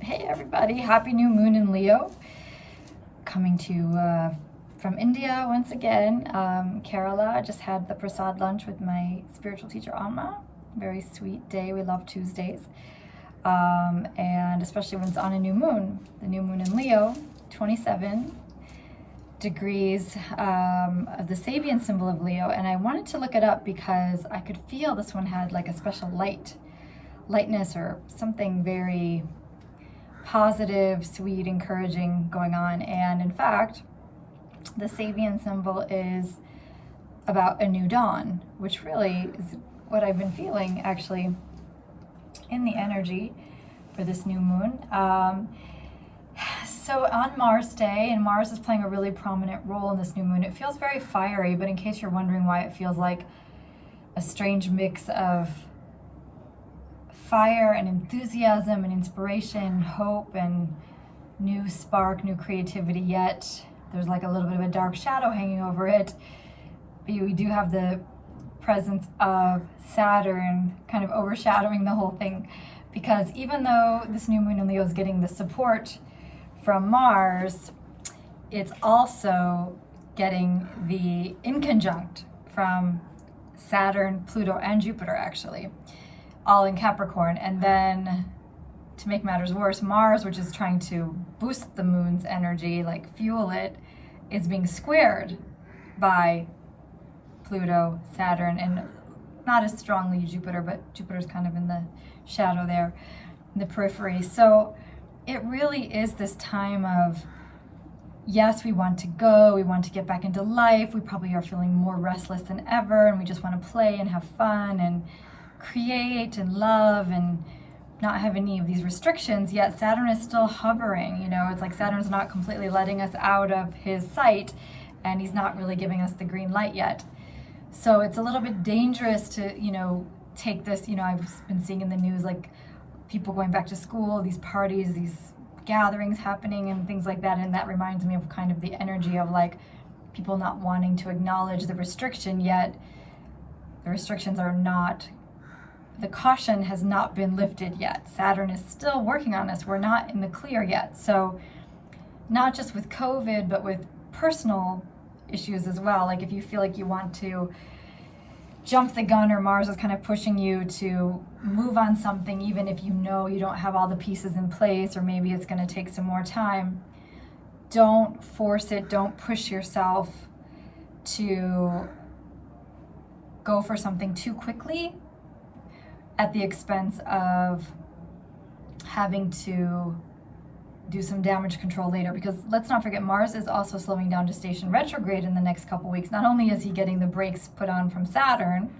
Hey everybody, happy new moon in Leo. Coming to from India once again. Kerala. I just had the prasad lunch with my spiritual teacher Amma. Very sweet day. We love Tuesdays. And especially when it's on a new moon. The new moon in Leo, 27 degrees of the Sabian symbol of Leo. And I wanted to look it up because I could feel this one had like a special lightness or something very positive, sweet, encouraging going on. And in fact, the Sabian symbol is about a new dawn, which really is what I've been feeling actually in the energy for this new moon. So on Mars Day, and Mars is playing a really prominent role in this new moon, it feels very fiery, but in case you're wondering why it feels like a strange mix of fire and enthusiasm and inspiration, hope and new spark, new creativity, yet there's like a little bit of a dark shadow hanging over it. But we do have the presence of Saturn kind of overshadowing the whole thing, because even though this new moon in Leo is getting the support from Mars, it's also getting the inconjunct from Saturn, Pluto, and Jupiter actually, all in Capricorn. And then to make matters worse, Mars, which is trying to boost the moon's energy, like fuel it, is being squared by Pluto, Saturn, and not as strongly Jupiter, but Jupiter's kind of in the shadow there, in the periphery. So it really is this time of, yes, we want to go, we want to get back into life, we probably are feeling more restless than ever, and we just want to play and have fun and create and love and not have any of these restrictions, yet Saturn is still hovering. You know, it's like Saturn's not completely letting us out of his sight, and he's not really giving us the green light yet. So it's a little bit dangerous to, take this, I've been seeing in the news, like people going back to school, these parties, these gatherings happening and things like that. And that reminds me of kind of the energy of like people not wanting to acknowledge the restriction, yet the restrictions are not, the caution has not been lifted yet. Saturn is still working on us. We're not in the clear yet. So not just with COVID, but with personal issues as well. Like if you feel like you want to jump the gun, or Mars is kind of pushing you to move on something, even if you know you don't have all the pieces in place, or maybe it's going to take some more time, don't force it. Don't push yourself to go for something too quickly at the expense of having to do some damage control later. Because let's not forget, Mars is also slowing down to station retrograde in the next couple weeks. Not only is he getting the brakes put on from Saturn,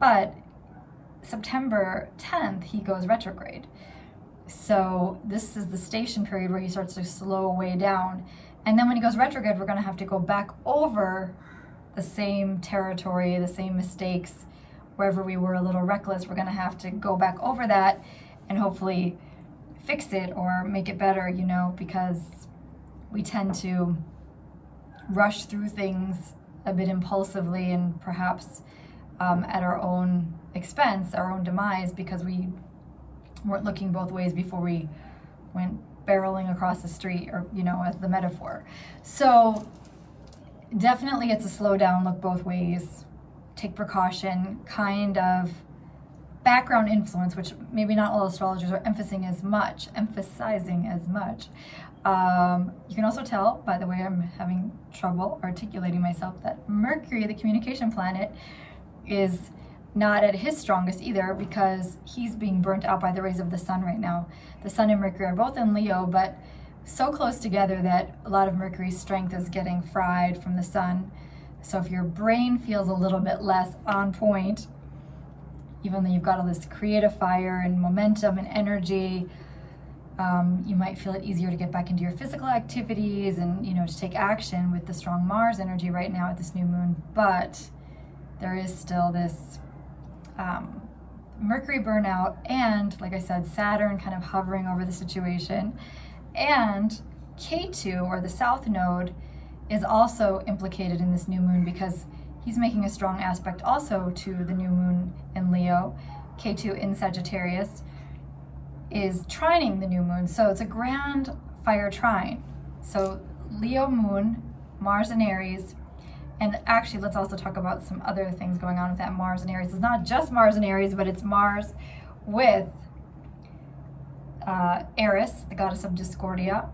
but September 10th he goes retrograde. So this is the station period where he starts to slow way down. And then when he goes retrograde, we're going to have to go back over the same territory, the same mistakes. Wherever we were a little reckless, we're going to have to go back over that and hopefully fix it or make it better, because we tend to rush through things a bit impulsively and perhaps at our own expense, our own demise, because we weren't looking both ways before we went barreling across the street, or, as the metaphor. So definitely it's a slow down, look both ways, take precaution, kind of background influence, which maybe not all astrologers are emphasizing as much. You can also tell, by the way, I'm having trouble articulating myself, that Mercury, the communication planet, is not at his strongest either, because he's being burnt out by the rays of the sun right now. The sun and Mercury are both in Leo, but so close together that a lot of Mercury's strength is getting fried from the sun. So if your brain feels a little bit less on point, even though you've got all this creative fire and momentum and energy, you might feel it easier to get back into your physical activities and, to take action with the strong Mars energy right now at this new moon. But there is still this Mercury burnout, and like I said, Saturn kind of hovering over the situation. And K2, or the South Node, is also implicated in this new moon, because he's making a strong aspect also to the new moon in Leo, K2 in Sagittarius. is trining the new moon. So it's a grand fire trine. So Leo moon, Mars and Aries, and actually let's also talk about some other things going on with that Mars and Aries. It's not just Mars and Aries, but it's Mars with Eris, the goddess of discordia,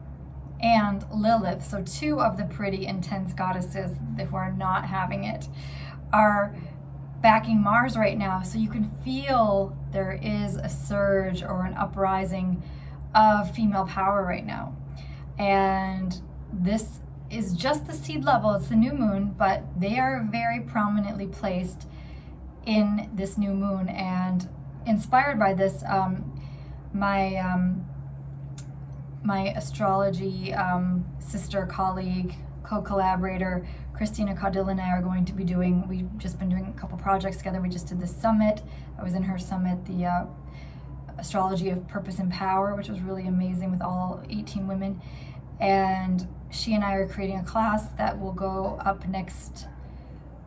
and Lilith. So two of the pretty intense goddesses who are not having it are backing Mars right now. So you can feel there is a surge or an uprising of female power right now. And this is just the seed level, it's the new moon, but they are very prominently placed in this new moon. And inspired by this, my astrology sister, colleague, co-collaborator, Christina Caudil and I are going to be we've just been doing a couple projects together. We just did this summit. I was in her summit, the Astrology of Purpose and Power, which was really amazing with all 18 women. And she and I are creating a class that will go up next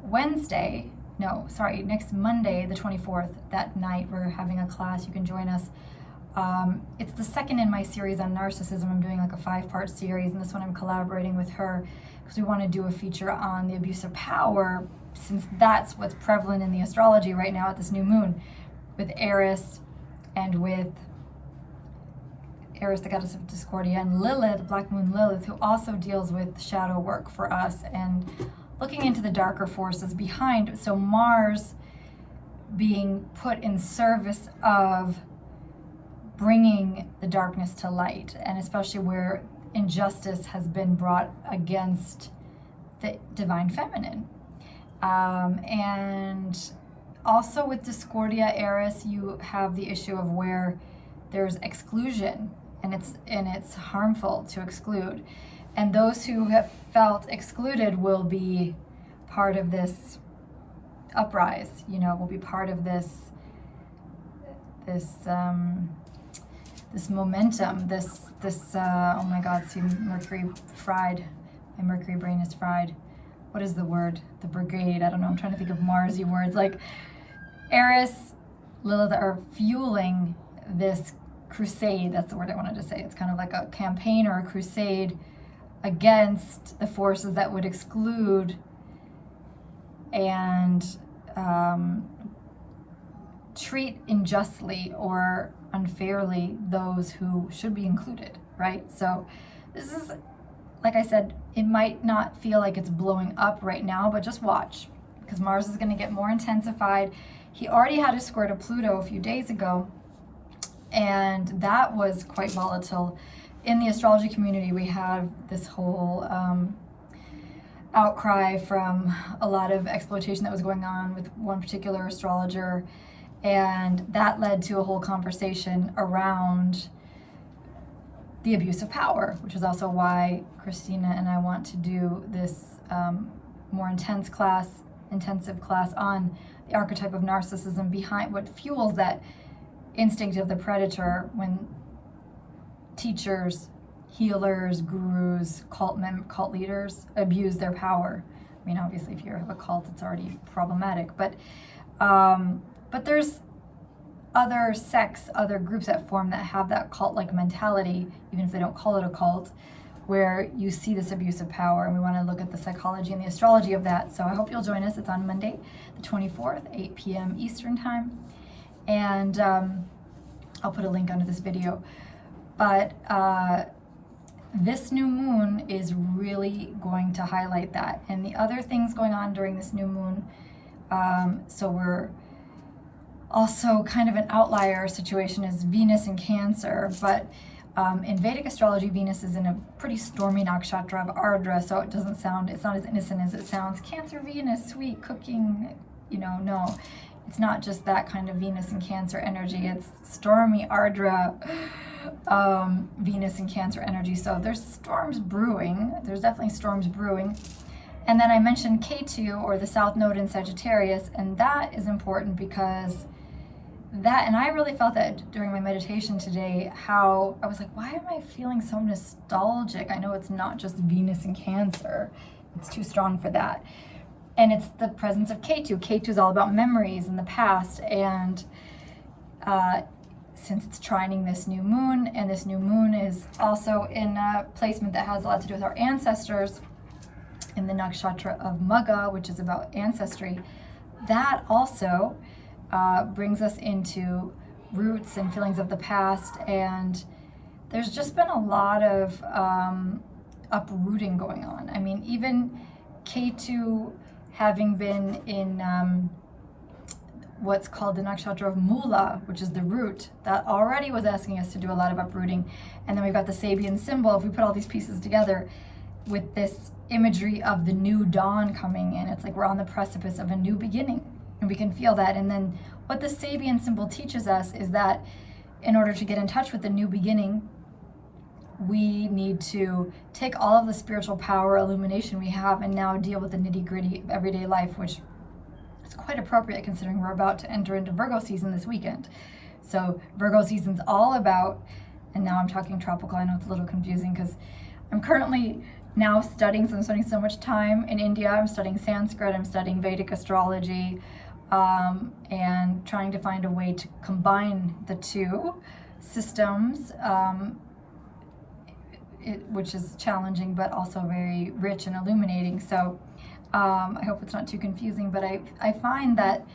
Monday, the 24th. That night we're having a class. You can join us. It's the second in my series on narcissism. I'm doing like a 5-part series, and this one I'm collaborating with her because we want to do a feature on the abuse of power, since that's what's prevalent in the astrology right now at this new moon, with Eris and with Eris, the goddess of discordia, and Lilith, Black Moon Lilith, who also deals with shadow work for us and looking into the darker forces behind. So Mars being put in service of bringing the darkness to light, and especially where injustice has been brought against the divine feminine. And also with discordia Eris, you have the issue of where there's exclusion, and it's harmful to exclude. And those who have felt excluded will be part of this uprise, will be part of this momentum, oh my God, see, Mercury fried. My Mercury brain is fried. What is the word? The brigade, I don't know, I'm trying to think of Marsy words. Like Eris, Lilith are fueling this crusade, that's the word I wanted to say. It's kind of like a campaign or a crusade against the forces that would exclude and treat unjustly or unfairly those who should be included, right? So this is, like I said, it might not feel like it's blowing up right now, but just watch, because Mars is going to get more intensified. He already had a square to Pluto a few days ago, and that was quite volatile. In the astrology community, we have this whole outcry from a lot of exploitation that was going on with one particular astrologer, and that led to a whole conversation around the abuse of power, which is also why Christina and I want to do this more intensive class on the archetype of narcissism behind what fuels that instinct of the predator when teachers, healers, gurus, cult leaders abuse their power. I mean, obviously, if you have a cult, it's already problematic, but there's other sects, other groups that form that have that cult-like mentality, even if they don't call it a cult, where you see this abuse of power, and we want to look at the psychology and the astrology of that. So I hope you'll join us. It's on Monday, the 24th, 8 p.m. Eastern Time, and I'll put a link under this video. But this new moon is really going to highlight that, and the other things going on during this new moon. So we're also kind of an outlier situation is Venus in Cancer, but in Vedic astrology, Venus is in a pretty stormy nakshatra of Ardra, so it's not as innocent as it sounds. Cancer Venus, sweet, cooking, no. It's not just that kind of Venus in Cancer energy, it's stormy Ardra Venus in Cancer energy. So there's storms brewing, there's definitely storms brewing. And then I mentioned K2, or the South Node in Sagittarius, and that is important because and I really felt that during my meditation today, how I was like, why am I feeling so nostalgic? I know it's not just Venus in Cancer, it's too strong for that. And it's the presence of K2. K2 is all about memories in the past, and since it's trining this new moon, and this new moon is also in a placement that has a lot to do with our ancestors in the nakshatra of Magha, which is about ancestry, that also brings us into roots and feelings of the past. And there's just been a lot of uprooting going on. I mean, even Ketu having been in what's called the nakshatra of Mula, which is the root, that already was asking us to do a lot of uprooting. And then we've got the Sabian symbol. If we put all these pieces together with this imagery of the new dawn coming in, it's like we're on the precipice of a new beginning, and we can feel that. And then what the Sabian symbol teaches us is that in order to get in touch with the new beginning, we need to take all of the spiritual power, illumination we have, and now deal with the nitty-gritty of everyday life, which is quite appropriate considering we're about to enter into Virgo season this weekend. So Virgo season's all about, and now I'm talking tropical, I know it's a little confusing because I'm currently now studying, so I'm spending so much time in India. I'm studying Sanskrit, I'm studying Vedic astrology, and trying to find a way to combine the two systems, which is challenging but also very rich and illuminating. So I hope it's not too confusing, but I find that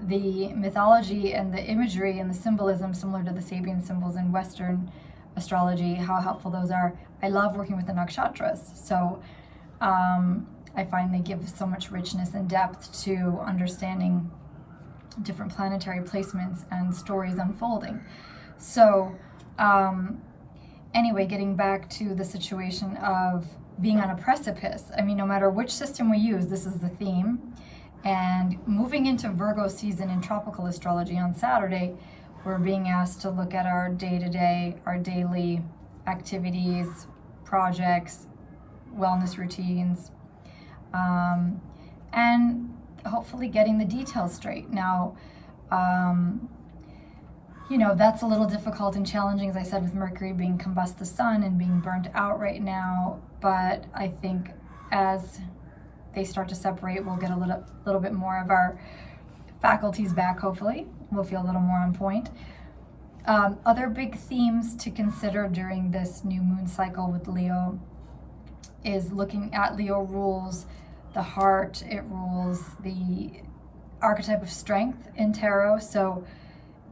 the mythology and the imagery and the symbolism similar to the Sabian symbols in Western astrology, how helpful those are. I love working with the nakshatras. So I find they give so much richness and depth to understanding different planetary placements and stories unfolding. So anyway, getting back to the situation of being on a precipice. I mean, no matter which system we use, this is the theme. And moving into Virgo season in tropical astrology on Saturday, we're being asked to look at our day-to-day, our daily activities, projects, wellness routines, and hopefully getting the details straight. Now, you know, that's a little difficult and challenging, as I said, with Mercury being combust the sun and being burnt out right now. But I think as they start to separate, we'll get a little bit more of our faculties back, hopefully. We'll feel a little more on point. Other big themes to consider during this new moon cycle with Leo is looking at Leo rules the heart, it rules the archetype of strength in tarot. So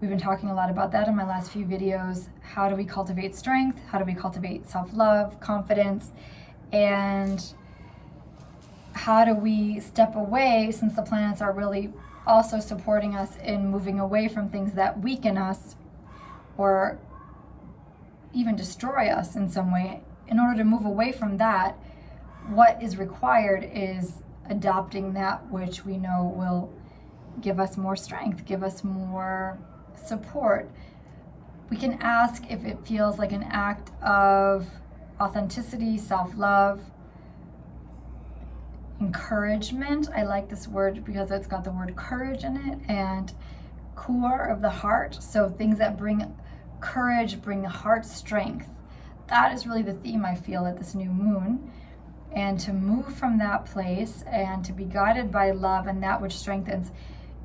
we've been talking a lot about that in my last few videos. How do we cultivate strength? How do we cultivate self-love, confidence? And how do we step away, since the planets are really also supporting us in moving away from things that weaken us or even destroy us in some way? In order to move away from that, what is required is adopting that which we know will give us more strength, give us more support. We can ask if it feels like an act of authenticity, self-love, encouragement. I like this word because it's got the word courage in it, and core of the heart. So things that bring courage, bring heart strength. That is really the theme I feel at this new moon. And to move from that place and to be guided by love and that which strengthens.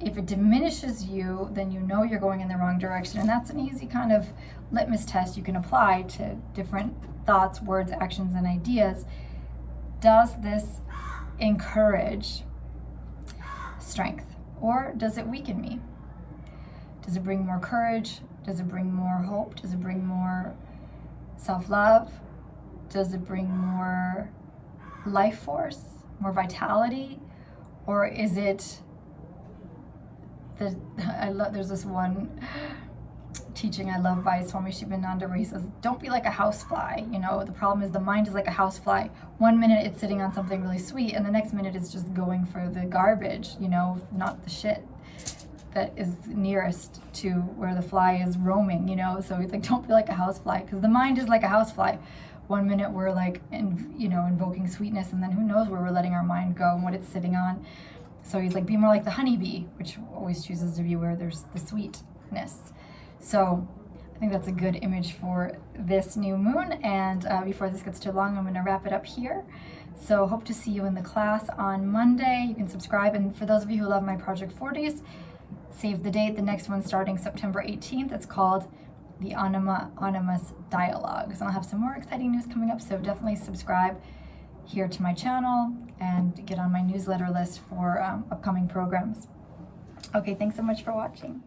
If it diminishes you, then you know you're going in the wrong direction. And that's an easy kind of litmus test you can apply to different thoughts, words, actions, and ideas. Does this encourage strength, or does it weaken me? Does it bring more courage? Does it bring more hope? Does it bring more self-love? Does it bring more life force, more vitality? Or is it there's this one teaching I love by Swami Shivananda where he says, don't be like a housefly. You know, the problem is the mind is like a housefly. 1 minute it's sitting on something really sweet, and the next minute it's just going for the garbage, you know, not the shit that is nearest to where the fly is roaming, you know. So he's like, don't be like a housefly, because the mind is like a housefly. 1 minute we're like, invoking sweetness, and then who knows where we're letting our mind go and what it's sitting on. So he's like, be more like the honeybee, which always chooses to be where there's the sweetness. So I think that's a good image for this new moon. And before this gets too long, I'm going to wrap it up here. So hope to see you in the class on Monday. You can subscribe. And for those of you who love my Project 40s, save the date. The next one's starting September 18th. It's called the Anonymous Dialogues. And I'll have some more exciting news coming up, so definitely subscribe here to my channel and get on my newsletter list for upcoming programs. Okay, thanks so much for watching.